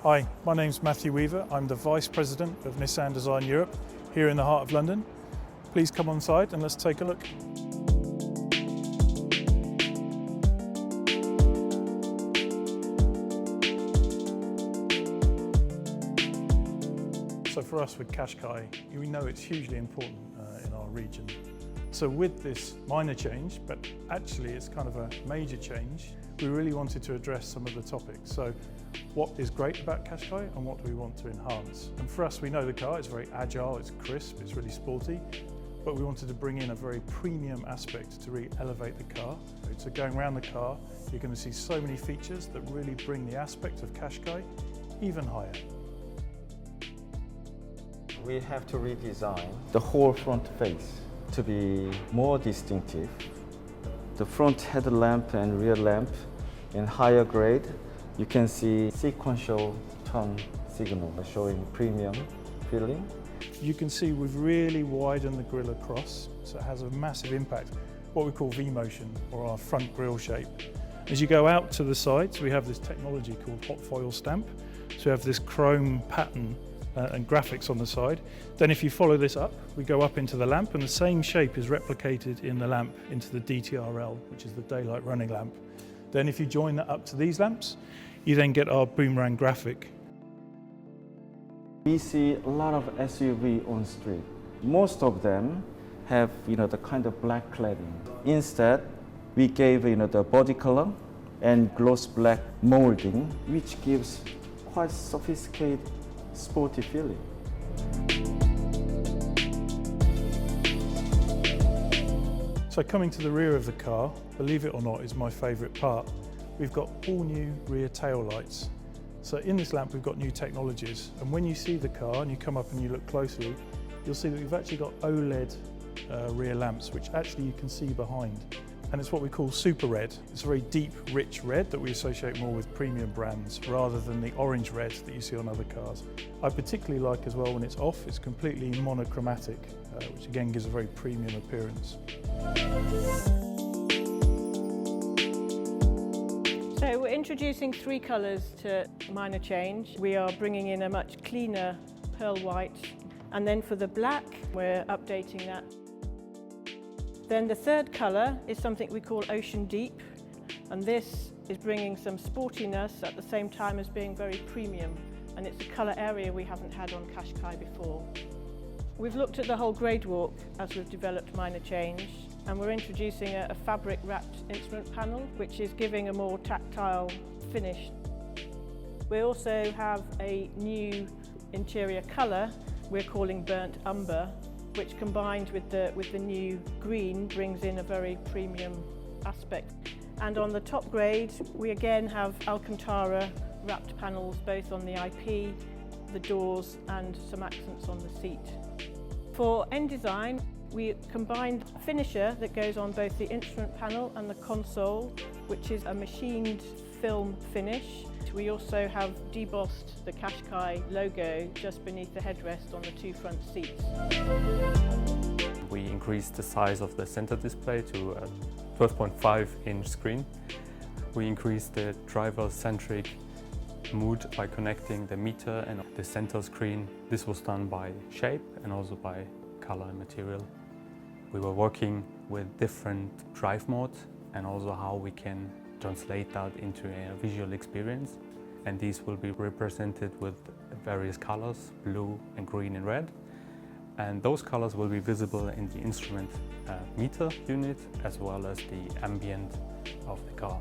Hi, my name's Matthew Weaver. I'm the Vice President of Nissan Design Europe here in the heart of London. Please come on side and let's take a look. So for us with Qashqai, we know it's hugely important in our region. So with this minor change, but actually it's kind of a major change, we really wanted to address some of the topics. So what is great about Qashqai and what do we want to enhance? And for us, we know the car is very agile, it's crisp, it's really sporty, but we wanted to bring in a very premium aspect to really elevate the car. So going around the car, you're going to see so many features that really bring the aspect of Qashqai even higher. We have to redesign the whole front face to be more distinctive. The front headlamp and rear lamp in higher grade, you can see sequential turn signal showing premium feeling. You can see we've really widened the grille across, so it has a massive impact, what we call V-motion, or our front grille shape. As you go out to the sides, we have this technology called hot foil stamp. So we have this chrome pattern and graphics on the side. Then if you follow this up, we go up into the lamp, and the same shape is replicated in the lamp into the DTRL, which is the daylight running lamp. Then if you join that up to these lamps, you then get our boomerang graphic. We see a lot of SUV on street. Most of them have the kind of black cladding. Instead, we gave the body color and gloss black molding, which gives quite sophisticated sporty feeling. So coming to the rear of the car, believe it or not, is my favourite part. We've got all new rear tail lights. So in this lamp we've got new technologies, and when you see the car and you come up and you look closely, you'll see that we've actually got OLED rear lamps, which actually you can see behind. And it's what we call super red. It's a very deep, rich red that we associate more with premium brands rather than the orange red that you see on other cars. I particularly like as well when it's off, it's completely monochromatic, which again gives a very premium appearance. So we're introducing 3 colours to minor change. We are bringing in a much cleaner pearl white, and then for the black, we're updating that. Then the third colour is something we call Ocean Deep, and this is bringing some sportiness at the same time as being very premium, and it's a colour area we haven't had on Qashqai before. We've looked at the whole grade walk as we've developed minor change, and we're introducing a fabric wrapped instrument panel which is giving a more tactile finish. We also have a new interior colour we're calling Burnt Umber, which combined with the new green brings in a very premium aspect. And on the top grade we again have Alcantara wrapped panels both on the IP, the doors and some accents on the seat. For end design we combined a finisher that goes on both the instrument panel and the console, which is a machined film finish. We also have debossed the Qashqai logo just beneath the headrest on the 2 front seats. We increased the size of the center display to a 12.5-inch screen. We increased the driver-centric mood by connecting the meter and the center screen. This was done by shape and also by color and material. We were working with different drive modes and also how we can translate that into a visual experience, and these will be represented with various colors, blue and green and red, and those colors will be visible in the instrument meter unit as well as the ambient of the car.